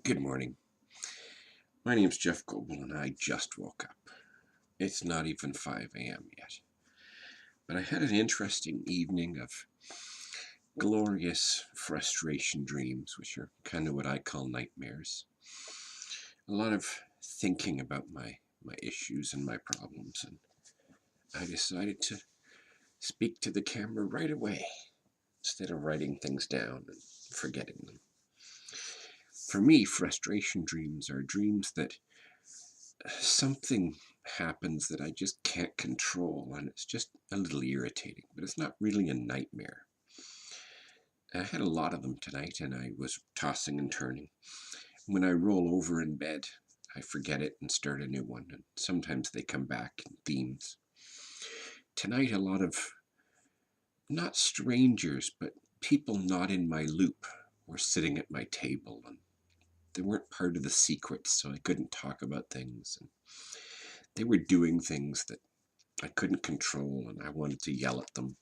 Good morning. My name's Jeff Goebel and I just woke up. It's not even 5 a.m. yet. But I had an interesting evening of glorious frustration dreams, which are kind of what I call nightmares. A lot of thinking about my issues and my problems, and I decided to speak to the camera right away instead of writing things down and forgetting them. For me, frustration dreams are dreams that something happens that I just can't control, and it's just a little irritating, but it's not really a nightmare. I had a lot of them tonight, and I was tossing and turning. When I roll over in bed, I forget it and start a new one, and sometimes they come back in themes. Tonight, a lot of not strangers, but people not in my loop were sitting at my table, and they weren't part of the secret, so I couldn't talk about things. And they were doing things that I couldn't control, and I wanted to yell at them.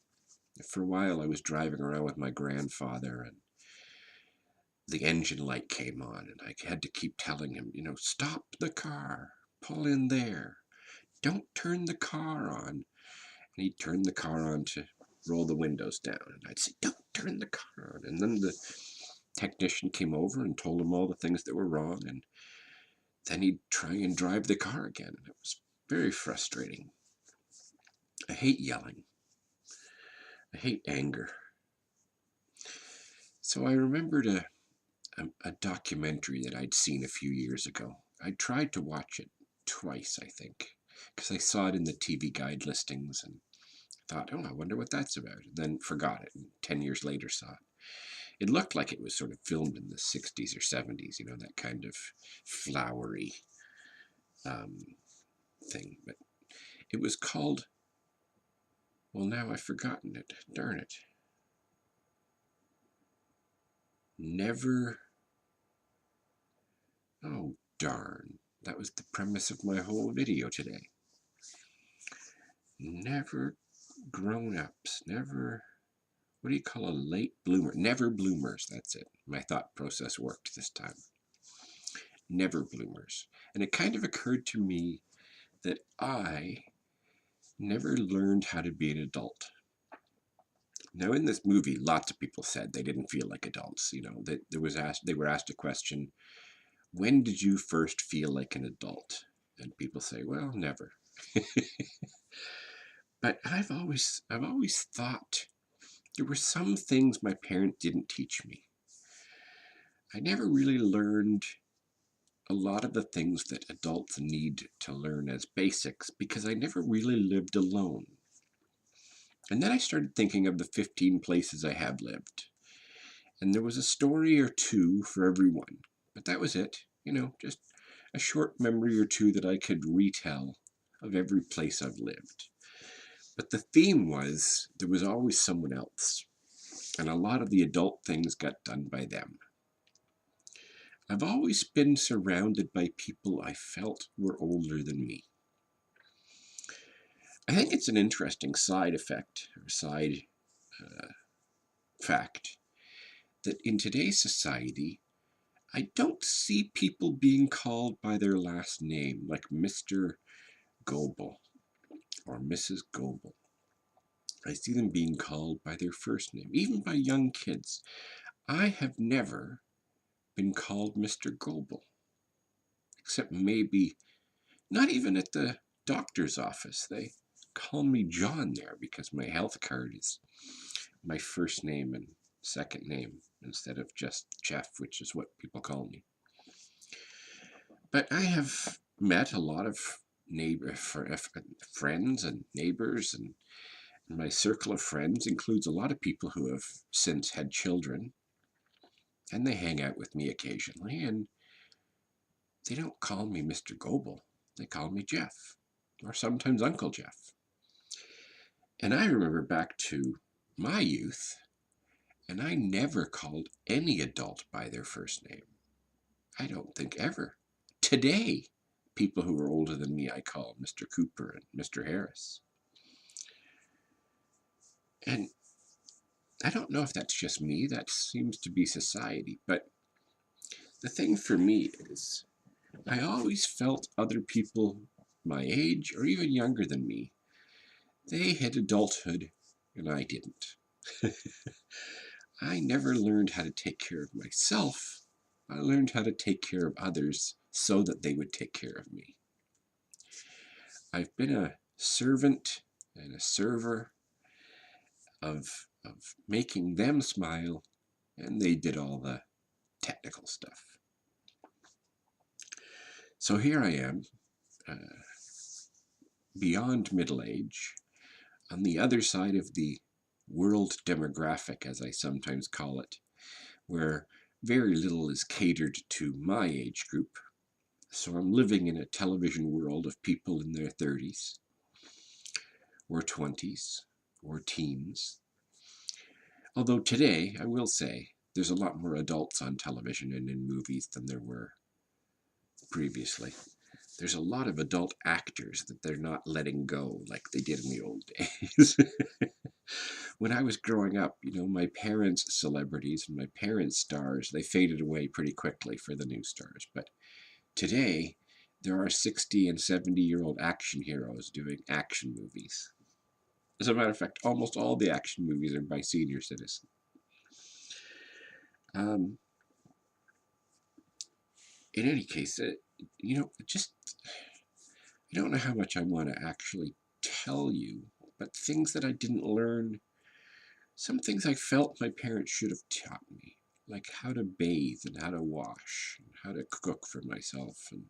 For a while, I was driving around with my grandfather, and the engine light came on, and I had to keep telling him, stop the car, pull in there, don't turn the car on. And he'd turn the car on to roll the windows down, and I'd say, don't turn the car on. And then the technician came over and told him all the things that were wrong, and then he'd try and drive the car again. And it was very frustrating. I hate yelling. I hate anger. So I remembered a documentary that I'd seen a few years ago. I tried to watch it twice, I think, because I saw it in the TV guide listings and thought, oh, I wonder what that's about, and then forgot it, and 10 years later saw it. It looked like it was sort of filmed in the 60s or 70s, that kind of flowery thing. But it was called, well, now I've forgotten it, darn it. Oh, darn. That was the premise of my whole video today. Never grown-ups, what do you call a late bloomer? Never bloomers, that's it. My thought process worked this time. Never bloomers. And it kind of occurred to me that I never learned how to be an adult. Now, in this movie, lots of people said they didn't feel like adults. That they were asked a question, when did you first feel like an adult? And people say, well, never. But I've always thought there were some things my parents didn't teach me. I never really learned a lot of the things that adults need to learn as basics because I never really lived alone. And then I started thinking of the 15 places I have lived. And there was a story or two for everyone. But that was it. Just a short memory or two that I could retell of every place I've lived. But the theme was there was always someone else. And a lot of the adult things got done by them. I've always been surrounded by people I felt were older than me. I think it's an interesting side effect, or side fact, that in today's society, I don't see people being called by their last name, like Mr. Goebel or Mrs. Goebel. I see them being called by their first name, even by young kids. I have never been called Mr. Goebel, except maybe not even at the doctor's office. They call me John there because my health card is my first name and second name instead of just Jeff, which is what people call me. But I have met a lot of friends and neighbors, and my circle of friends includes a lot of people who have since had children, and they hang out with me occasionally, and they don't call me Mr. Goebel. They call me Jeff, or sometimes Uncle Jeff. And I remember back to my youth, and I never called any adult by their first name. I don't think ever. Today, people who are older than me, I call Mr. Cooper and Mr. Harris. And I don't know if that's just me, that seems to be society, but the thing for me is I always felt other people my age or even younger than me, they had adulthood and I didn't. I never learned how to take care of myself. I learned how to take care of others so that they would take care of me. I've been a servant and a server of making them smile, and they did all the technical stuff. So here I am, beyond middle age, on the other side of the world demographic, as I sometimes call it, where very little is catered to my age group. So I'm living in a television world of people in their 30s or 20s or teens. Although today, I will say, there's a lot more adults on television and in movies than there were previously. There's a lot of adult actors that they're not letting go like they did in the old days. When I was growing up, my parents' celebrities and my parents' stars, they faded away pretty quickly for the new stars. But today, there are 60 and 70-year-old action heroes doing action movies. As a matter of fact, almost all the action movies are by senior citizens. In any case, just I don't know how much I want to actually tell you, but things that I didn't learn, some things I felt my parents should have taught me, like how to bathe and how to wash, and how to cook for myself, and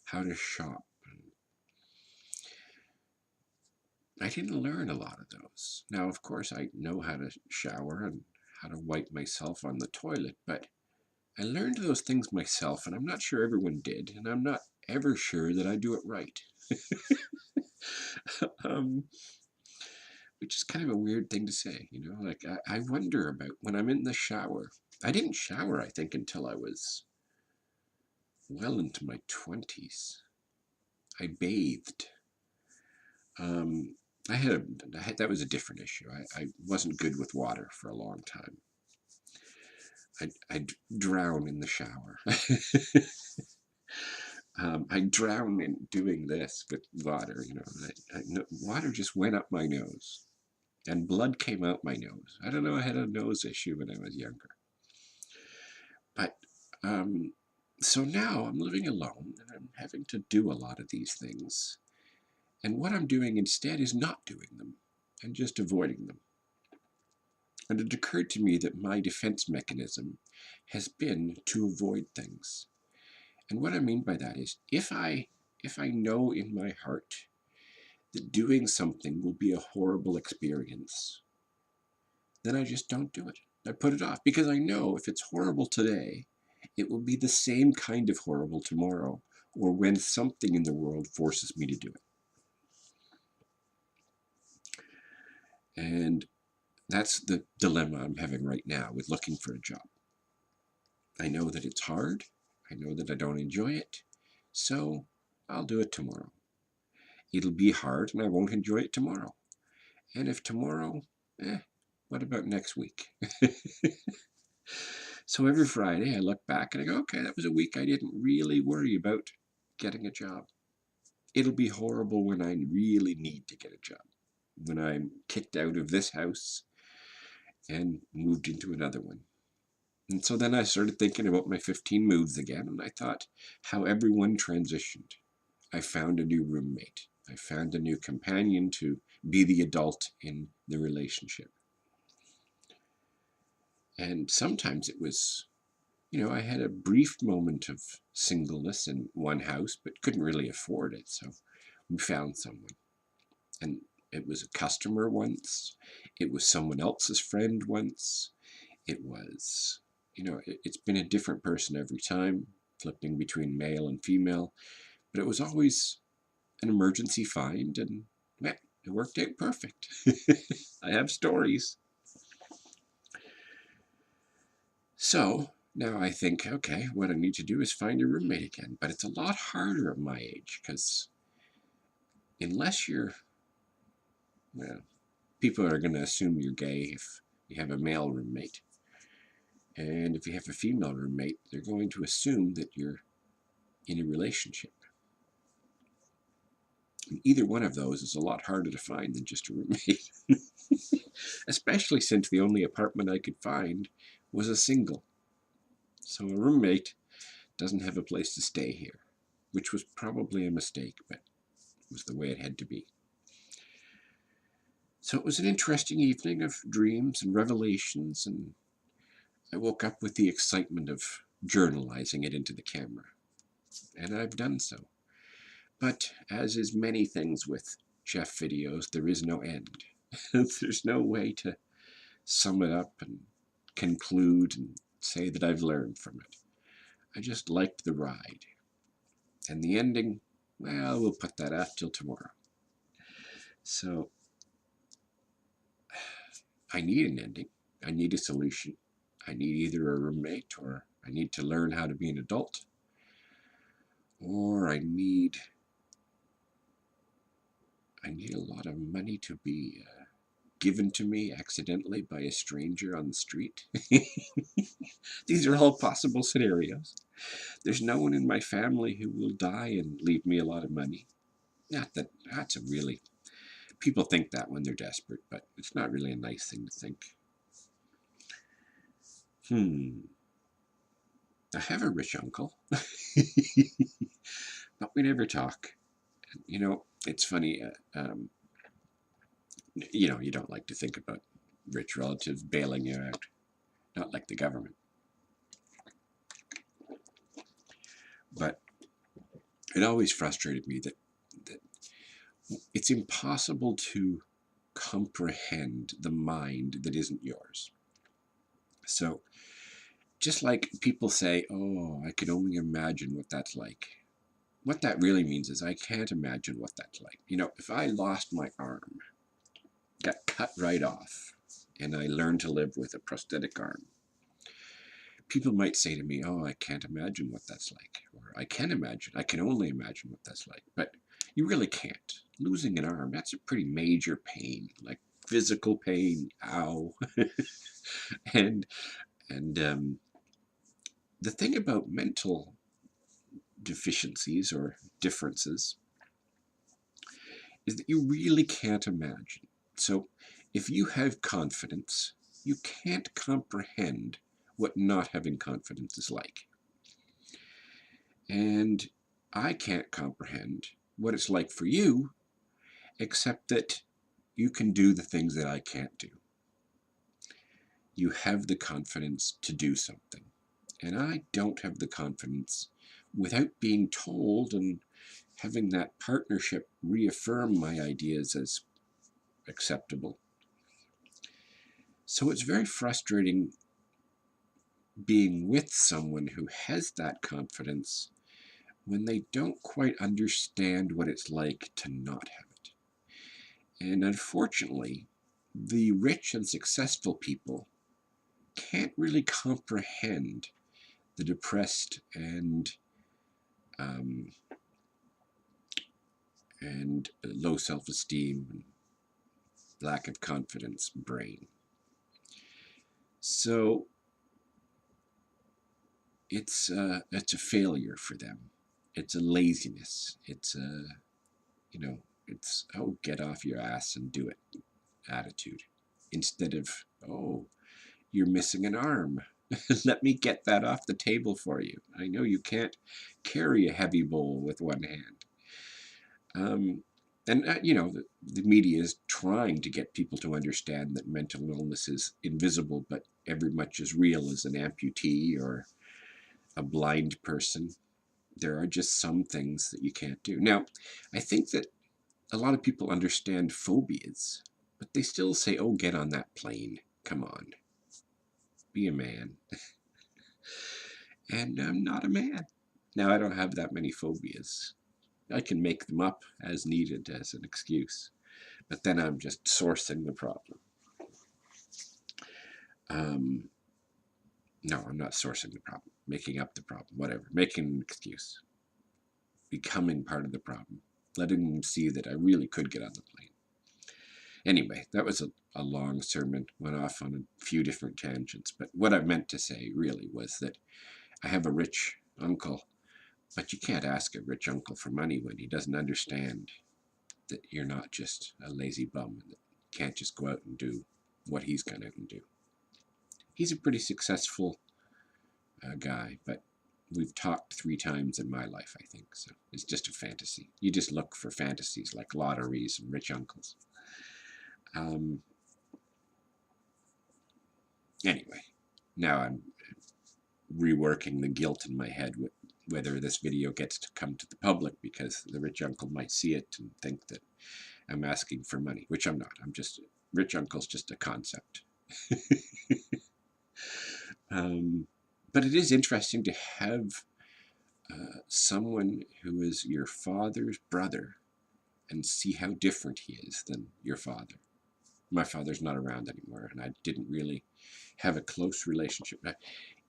how to shop. I didn't learn a lot of those. Now, of course, I know how to shower and how to wipe myself on the toilet, but I learned those things myself, and I'm not sure everyone did, and I'm not ever sure that I do it right. Which is kind of a weird thing to say, like I wonder about when I'm in the shower. I didn't shower, I think, until I was well into my 20s. I bathed. Um, that was a different issue. I wasn't good with water for a long time. I'd drown in the shower. I drown in doing this with water, water just went up my nose and blood came out my nose. I don't know, I had a nose issue when I was younger. But so now I'm living alone and I'm having to do a lot of these things. And what I'm doing instead is not doing them and just avoiding them. And it occurred to me that my defense mechanism has been to avoid things. And what I mean by that is if I know in my heart that doing something will be a horrible experience, then I just don't do it. I put it off because I know if it's horrible today, it will be the same kind of horrible tomorrow or when something in the world forces me to do it. And that's the dilemma I'm having right now with looking for a job. I know that it's hard. I know that I don't enjoy it. So I'll do it tomorrow. It'll be hard and I won't enjoy it tomorrow. And if tomorrow, what about next week? So every Friday I look back and I go, okay, that was a week I didn't really worry about getting a job. It'll be horrible when I really need to get a job. When I'm kicked out of this house and moved into another one. And so then I started thinking about my 15 moves again, and I thought how everyone transitioned. I found a new roommate. I found a new companion to be the adult in the relationship. And sometimes it was, I had a brief moment of singleness in one house, but couldn't really afford it, so we found someone. And it was a customer once. It was someone else's friend once. It was, it's been a different person every time, flipping between male and female. But it was always an emergency find, and man, it worked out perfect. I have stories. So now I think, okay, what I need to do is find a roommate again. But it's a lot harder at my age because unless you're, well, people are going to assume you're gay if you have a male roommate. And if you have a female roommate, they're going to assume that you're in a relationship. And either one of those is a lot harder to find than just a roommate. Especially since the only apartment I could find was a single. So a roommate doesn't have a place to stay here, which was probably a mistake, but it was the way it had to be. So it was an interesting evening of dreams and revelations, and I woke up with the excitement of journalizing it into the camera. And I've done so. But as is many things with Jeff videos, there is no end. There's no way to sum it up and conclude and say that I've learned from it. I just liked the ride. And the ending, well, we'll put that off till tomorrow. So I need an ending. I need a solution. I need either a roommate, or I need to learn how to be an adult, or I need a lot of money to be given to me accidentally by a stranger on the street. These are all possible scenarios. There's no one in my family who will die and leave me a lot of money. Not that that's a really... People think that when they're desperate, but it's not really a nice thing to think. I have a rich uncle, but we never talk. You know, it's funny, you know, you don't like to think about rich relatives bailing you out. Not like the government. But it always frustrated me that it's impossible to comprehend the mind that isn't yours. So, just like people say, oh, I can only imagine what that's like. What that really means is I can't imagine what that's like. You know, if I lost my arm, got cut right off, and I learned to live with a prosthetic arm, people might say to me, oh, I can't imagine what that's like. Or I can only imagine what that's like. But you really can't. Losing an arm, that's a pretty major pain, like physical pain, ow. and the thing about mental deficiencies or differences is that you really can't imagine. So if you have confidence, you can't comprehend what not having confidence is like. And I can't comprehend what it's like for you, except that you can do the things that I can't do. You have the confidence to do something. And I don't have the confidence without being told and having that partnership reaffirm my ideas as acceptable. So it's very frustrating being with someone who has that confidence when they don't quite understand what it's like to not have it. And unfortunately, the rich and successful people can't really comprehend the depressed and low self-esteem and lack of confidence brain. So it's a failure for them. It's a laziness. It's a, you know, it's, oh, get off your ass and do it attitude. Instead of, oh, you're missing an arm. Let me get that off the table for you. I know you can't carry a heavy bowl with one hand. You know, the media is trying to get people to understand that mental illness is invisible, but every much as real as an amputee or a blind person. There are just some things that you can't do. Now, I think that a lot of people understand phobias, but they still say, oh, get on that plane. Come on. Be a man. And I'm not a man. Now, I don't have that many phobias. I can make them up as needed as an excuse. But then I'm just sourcing the problem. No, I'm not sourcing the problem. Making up the problem. Whatever. Making an excuse. Becoming part of the problem. Letting them see that I really could get on the plane. Anyway, that was a long sermon, went off on a few different tangents, but what I meant to say really was that I have a rich uncle, but you can't ask a rich uncle for money when he doesn't understand that you're not just a lazy bum and that you can't just go out and do what he's gone out and do. He's a pretty successful guy, but we've talked 3 times in my life, I think, so it's just a fantasy. You just look for fantasies like lotteries and rich uncles. Anyway, now I'm reworking the guilt in my head with whether this video gets to come to the public, because the rich uncle might see it and think that I'm asking for money, which I'm not. I'm just, rich uncle's just a concept. But it is interesting to have someone who is your father's brother and see how different he is than your father. My father's not around anymore, and I didn't really have a close relationship.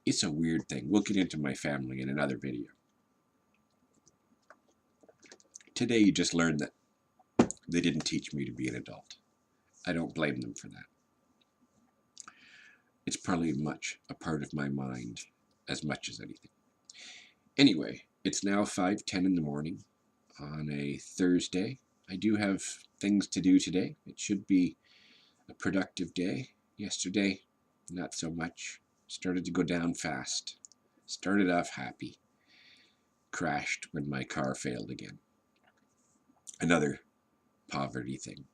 It's a weird thing. We'll get into my family in another video. Today you just learned that they didn't teach me to be an adult. I don't blame them for that. It's probably much a part of my mind as much as anything. Anyway, it's now 5:10 in the morning on a Thursday. I do have things to do today. It should be a productive day. Yesterday, not so much. Started to go down fast. Started off happy. Crashed when my car failed again. Another poverty thing.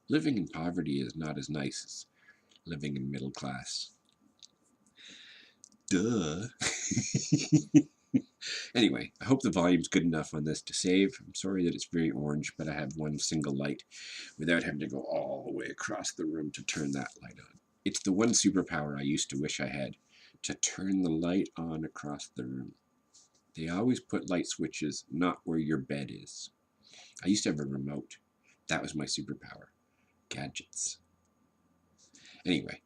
Living in poverty is not as nice as living in middle class. Duh. Anyway, I hope the volume's good enough on this to save. I'm sorry that it's very orange, but I have one single light without having to go all the way across the room to turn that light on. It's the one superpower I used to wish I had, to turn the light on across the room. They always put light switches not where your bed is. I used to have a remote. That was my superpower. Gadgets. Anyway,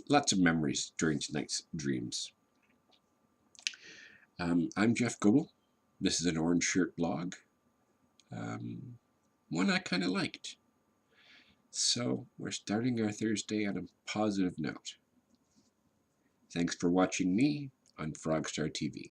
lots of memories during tonight's dreams. I'm Jeff Goebel. This is an orange shirt blog. One I kind of liked. So we're starting our Thursday on a positive note. Thanks for watching me on Frogstar TV.